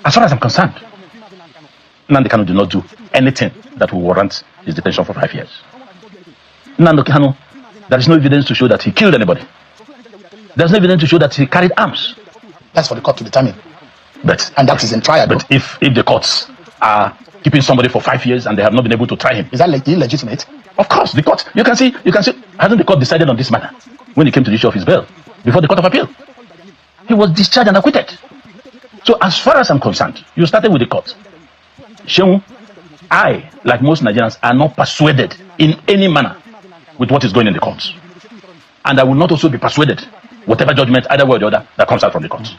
As far as I'm concerned, Nnamdi Kanu did not do anything that will warrant his detention for 5 years. Nnamdi Kanu, there is no evidence to show that he killed anybody. There's no evidence to show that he carried arms. That's for the court to determine. And that is in trial. But if the courts are keeping somebody for 5 years and they have not been able to try him, is that illegitimate? Of course, the court. You can see. Hasn't the court decided on this matter when it came to the issue of his bail before the Court of Appeal? He was discharged and acquitted. So as far as I'm concerned, you started with the court. Sheung, I, like most Nigerians, are not persuaded in any manner with what is going in the courts. And I will not also be persuaded, whatever judgment, either way or the other, that comes out from the courts.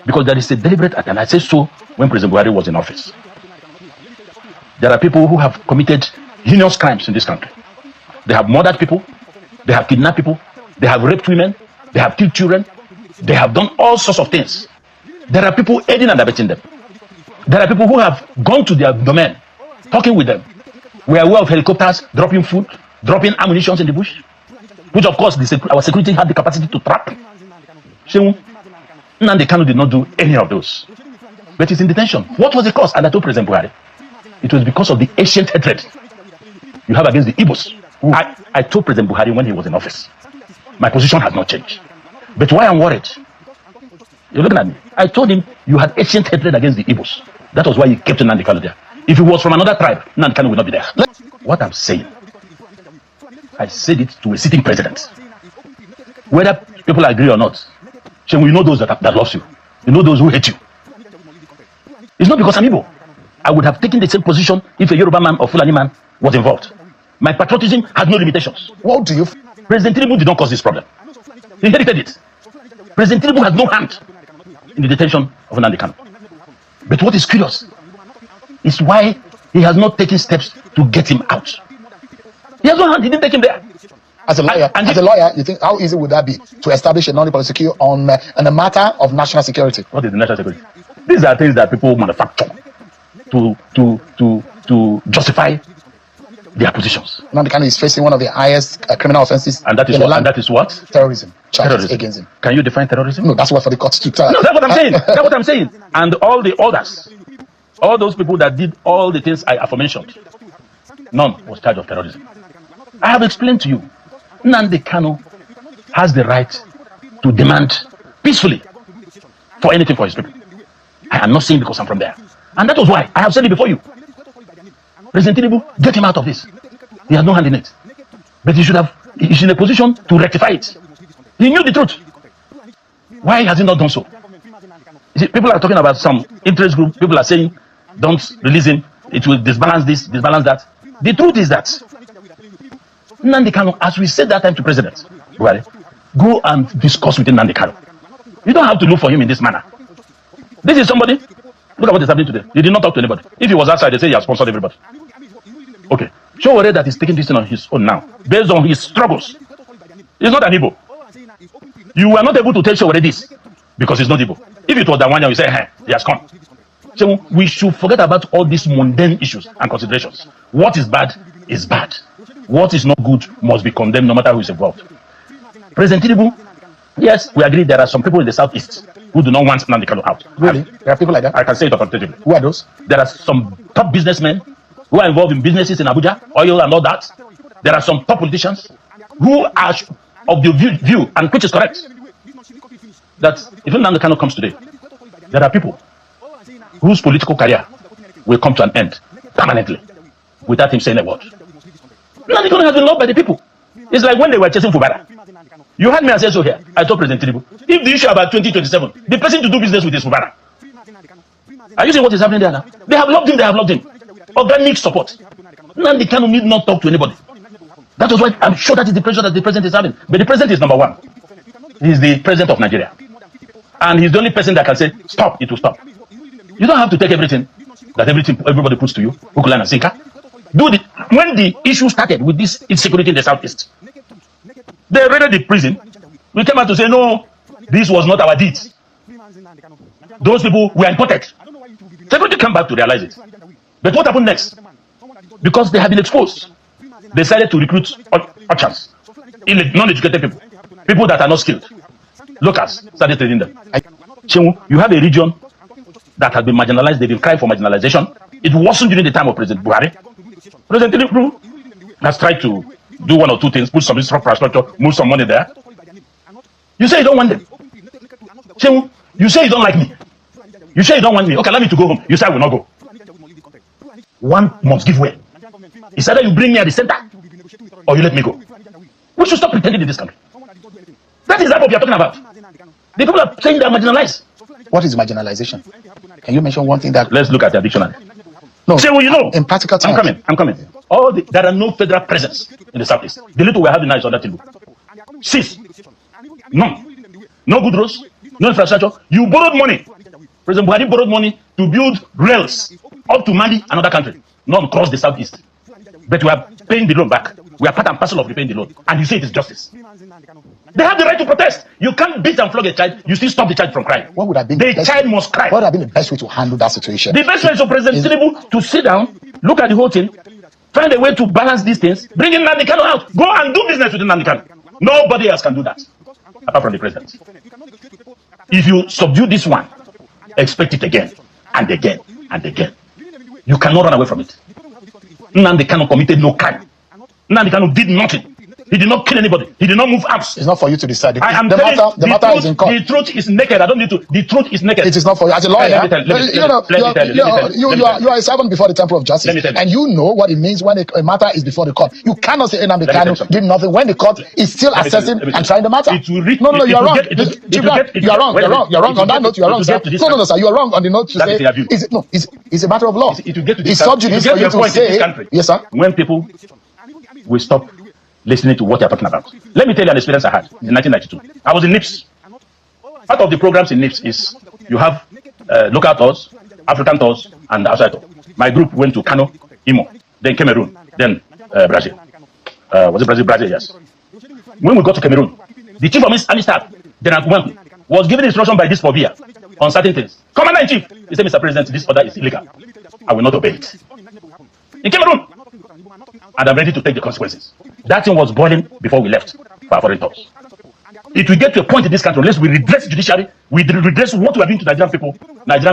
Because there is a deliberate act, and I say so when President Buhari was in office. There are people who have committed heinous crimes in this country. They have murdered people, they have kidnapped people, they have raped women, they have killed children, they have done all sorts of things. There are people aiding and abetting them. There are people who have gone to their domain, talking with them. We are aware of helicopters dropping food, dropping ammunition in the bush, which of course our security had the capacity to trap. Nnamdi Kanu did not do any of those. But he's in detention. What was the cause? And I told President Buhari, it was because of the ancient hatred you have against the Igbos. I told President Buhari when he was in office, my position has not changed. But why I'm worried? You're looking at me. I told him you had ancient hatred against the Igbos. That was why he kept Nnamdi Kanu there. If he was from another tribe, Nnamdi Kanu would not be there. What I'm saying, I said it to a sitting president. Whether people agree or not, you know those that loves you. You know those who hate you. It's not because I'm Igbo. I would have taken the same position if a Yoruba man or Fulani man was involved. My patriotism has no limitations. What do you... President Tinubu did not cause this problem. He inherited it. President Tinubu has no hand in the detention of Nnamdi Kanu. But what is curious is why he has not taken steps to get him out. He has no hand. He didn't take him there. As a lawyer, you think how easy would that be to establish a non-prosecution on a matter of national security? What is the national security? These are things that people manufacture to justify their positions. Nnamdi Kanu is facing one of the highest criminal offenses. And that is what? Terrorism. Charges against him. Can you define terrorism? No, that's what for the courts to tell. No, that's what I'm saying. That's what I'm saying. And all the others, all those people that did all the things I aforementioned, none was charged of terrorism. I have explained to you, Nnamdi Kanu has the right to demand peacefully for anything for his people. I am not saying because I'm from there. And that was why I have said it before you. President Tinubu, get him out of this. He has no hand in it. But he's in a position to rectify it. He knew the truth. Why has he not done so? You see, people are talking about some interest group. People are saying, don't release him. It will disbalance this, disbalance that. The truth is that Nnamdi Kanu, as we said that time to President Buhari, go and discuss with Nnamdi Kanu. You don't have to look for him in this manner. This is somebody, look at what is happening today. He did not talk to anybody. If he was outside, they say he has sponsored everybody. Okay. Show already that he's taking this thing on his own now, based on his struggles. He's not an Igbo. You were not able to tell Showore this because he's not Igbo. If it was Iwuanyanwu, you say, hey, he has come. So we should forget about all these mundane issues and considerations. What is bad is bad. What is not good must be condemned no matter who is involved. President Tinubu, yes, we agree there are some people in the southeast who do not want Nnamdi Kanu out. Really? There are people like that? I can say it authoritatively. Who are those? There are some top businessmen who are involved in businesses in Abuja, oil and all that. There are some top politicians who are of the view, and which is correct, that if Nnamdi Kanu comes today, there are people whose political career will come to an end permanently without him saying a word. Nnamdi Kanu has been loved by the people. It's like when they were chasing Fubara. You had me and said so here. I told President Tinubu, if the issue about 2027, the person to do business with is Fubara. Are you seeing what is happening there now? They have loved him, they have loved him. Organic support. Nnamdi Kanu need not talk to anybody. That was why I'm sure that is the pressure that the president is having. But the president is number one. He's the president of Nigeria. And he's the only person that can say, stop, it will stop. You don't have to take everything that everybody puts to you, Ukula and Sinka. When the issue started with this insecurity in the southeast, they raided the prison. We came out to say, no, this was not our deeds. Those people were imported. Security came back to realize it. But what happened next? Because they have been exposed, they decided to recruit archers, non-educated people, people that are not skilled. Locals started trading them. You have a region that have been marginalized, they've been crying for marginalization. It wasn't during the time of President Buhari. President Tinubu has tried to do one or two things, put some infrastructure, move some money there. You say you don't want them. You say you don't like me. You say you don't want me. Okay, allow me to go home. You say I will not go. One must give way. It's either you bring me at the center or you let me go. We should stop pretending in this country. That is what we are talking about. The people are saying they are marginalized. What is marginalization? Can you mention one thing that... Let's look at the dictionary. No, say, well, you know, in practical terms. I'm coming. There are no federal presence in the southeast. The little we have now is under Tinubu. 6. None. No good roads, no infrastructure. You borrowed money. President Buhari borrowed money to build rails up to Mali, another country. None cross the southeast. But we are paying the loan back. We are part and parcel of repaying the loan. And you say it is justice. They have the right to protest. You can't beat and flog a child. You still stop the child from crying. What would have been the child must cry. What would have been the best way to handle that situation? The best way is for President Tinubu to sit down, look at the whole thing, find a way to balance these things, bring in Nnamdi Kanu out, go and do business with Nnamdi Kanu. Nobody else can do that, apart from the president. If you subdue this one, expect it again, and again, and again. You cannot run away from it. Nnamdi Kanu committed no crime. Nnamdi Kanu did nothing. He did not kill anybody. He did not move arms. It's not for you to decide. The matter is in court. The truth is naked. I don't need to. The truth is naked. It is not for you. As a lawyer, you are a servant before the temple of justice. And you know what it means when a matter is before the court. You cannot say Nnamdi Kanu did nothing when the court is still assessing and trying the matter. No, you are wrong. You are wrong. You are wrong. On that note, you are wrong, sir. No, sir. You are wrong on the note to say. It's a matter of law. It's subject for you to say. Yes, sir. When people will stop listening to what you're talking about. Let me tell you an experience I had in 1992. I was in NIPS. Part of the programs in NIPS is you have local tours, African tours, and outside tours. My group went to Kanu, Imo, then Cameroon, then Brazil. Was it Brazil? Brazil, yes. When we got to Cameroon, the chief of army staff, General Iwuanyanwu, was given instruction by this Povia on certain things. Commander-in-Chief, he said, Mr. President, this order is illegal. I will not obey it. In Cameroon, and I'm ready to take the consequences. That thing was boiling before we left for our foreign tours. It will get to a point in this country, unless we redress the judiciary, we redress what we are doing to Nigerian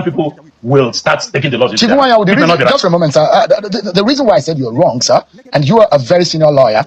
people will start taking the laws. Chief Iwuanyanwu, just for a moment, sir. The reason why I said you're wrong, sir, and you are a very senior lawyer,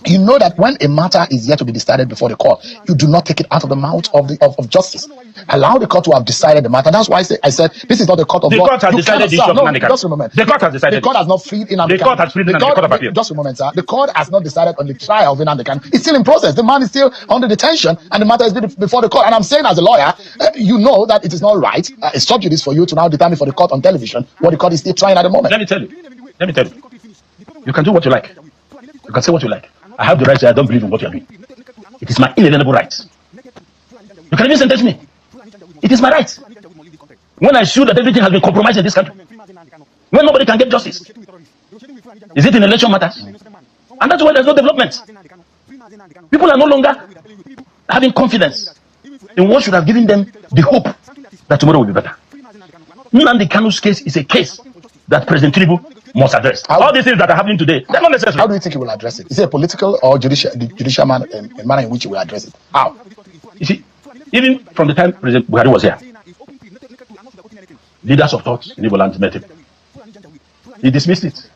you know that when a matter is yet to be decided before the court, you do not take it out of the mouth of justice. Allow the court to have decided the matter. That's why I said this is not a court of law. The court has decided the issue of Nnamdi Kanu. Just a moment. The court has decided. The court has not freed Nnamdi Kanu. The court has freed Nnamdi Kanu. The court of appeal. Just a moment, sir. The court has not decided on the trial of Nnamdi Kanu. It's still in process. The man is still under detention, and the matter is before the court. And I'm saying, as a lawyer, you know that it is not right. It's subject for you to now determine for the court on television what the court is still trying at the moment. Let me tell you. You can do what you like. You can say what you like. I have the right to say I don't believe in what you are doing. It is my inalienable right. You can even sentence me. It is my right. When I show that everything has been compromised in this country, when nobody can get justice, is it in election matters? And that's why there's no development. People are no longer having confidence in what should have given them the hope that tomorrow will be better. Nnamdi Kanu's case is a case that President Tinubu must address. All these things that are happening today, they're not necessary. How do you think he will address it? Is it a political or judicial manner in which he will address it? How? You see, even from the time President Buhari was here, leaders of thought in Igbo land met him. He dismissed it,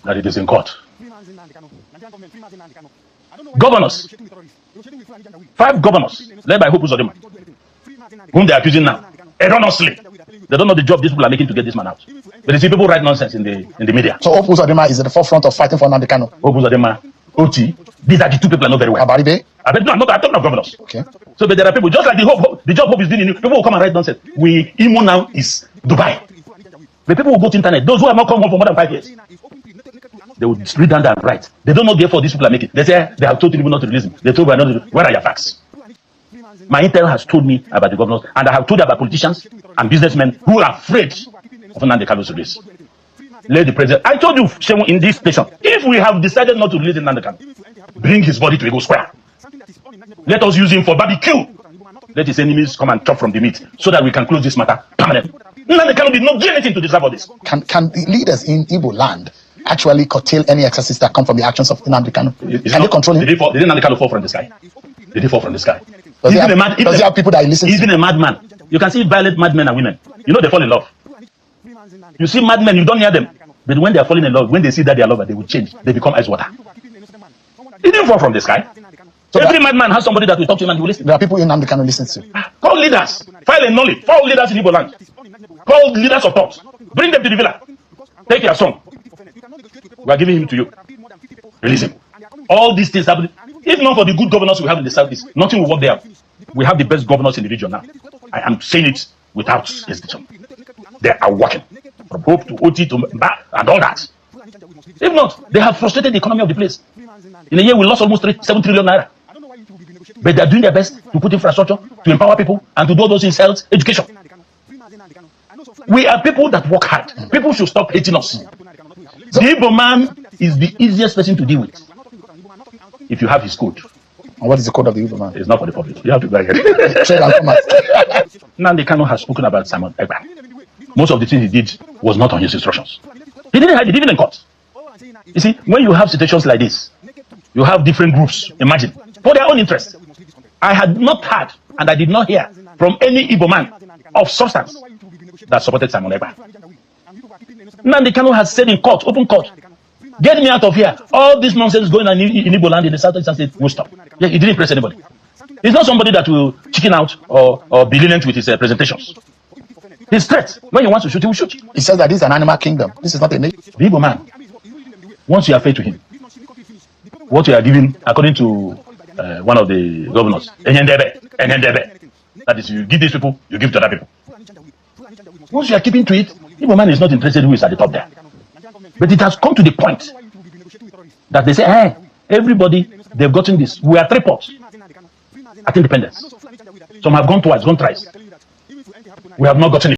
that it is in court. Governors, 5 governors, led by Hope Uzodinma, whom they are accusing now, erroneously. They don't know the job these people are making to get this man out. But you see people write nonsense in the media. So Hope Uzodinma is at the forefront of fighting for Nnamdi Kanu. Hope Uzodinma, OT, these are the 2 people I know very well. Abaribe? No, I'm talking of governors. Okay. So but there are people, just like the job Hope is doing, people will come and write nonsense. Imo now is Dubai. The people will go to internet. Those who have not come home for more than 5 years, they will read down and write. They don't know therefore these people are making. They say they have told people not to release them. They told me not to. Where are your facts? My intel has told me about the governors, and I have told about politicians and businessmen who are afraid of Nnamdi Kanu's release. Let the president. I told you, Shemu, in this station, if we have decided not to release Nnamdi Kanu, bring his body to Igbo Square. Let us use him for barbecue. Let his enemies come and chop from the meat, so that we can close this matter permanently. Nnamdi Kanu did not do anything to deserve all this. Can the leaders in Igbo land actually curtail any excesses that come from the actions of Nnamdi Kanu? Can they control him? Did Nnamdi Kanu fall from the sky? Did he fall from the sky? Does he have people that he listens to? He's been a madman. You can see violent madmen and women. You know they fall in love. You see madmen, you don't hear them. But when they are falling in love, when they see that they are lovers, they will change. They become ice water. He didn't fall from the sky. So every madman has somebody that will talk to him and will listen. There are people in Nnamdi Kanu listens to. Call leaders. File a knowledge. Call leaders in Igbo land. Call leaders of thought. Bring them to the villa. Take your son. We are giving him to you. Release him. All these things happen. If not for the good governors we have in the southeast, nothing will work there. We have the best governors in the region now. I am saying it without hesitation. They are working. From Hope to OT to Mba and all that. If not, they have frustrated the economy of the place. In a year, we lost almost 7 trillion naira. But they are doing their best to put infrastructure, to empower people, and to do all those things, health, education. We are people that work hard. People should stop hating us. The Igbo man is the easiest person to deal with. If you have his code. And what is the code of the Igbo man? It's not for the public. You have to buy it. Nnamdi Kanu has spoken about Simon Ekpa. Most of the things he did was not on his instructions. He didn't hide it, even in court. You see, when you have situations like this, you have different groups, imagine, for their own interest. I had not heard, and I did not hear from any Igbo man of substance that supported Simon Ekpa. Nnamdi Kanu has said in court, open court, get me out of here. All this nonsense going on in Igbo land in the southeastern state will stop. Yeah, he didn't impress anybody. He's not somebody that will chicken out or be lenient with his presentations. He's straight. When he wants to shoot, he will shoot. He says that this is an animal kingdom. This is not a nation. The Igbo man, once you are fair to him, what you are giving, according to one of the governors, that is, you give these people, you give to other people. Once you are keeping to it, Igbo man is not interested who is at the top there. But it has come to the point that they say, hey, everybody, they've gotten this. We are 3 ports at independence. Some have gone twice, gone thrice. We have not gotten it.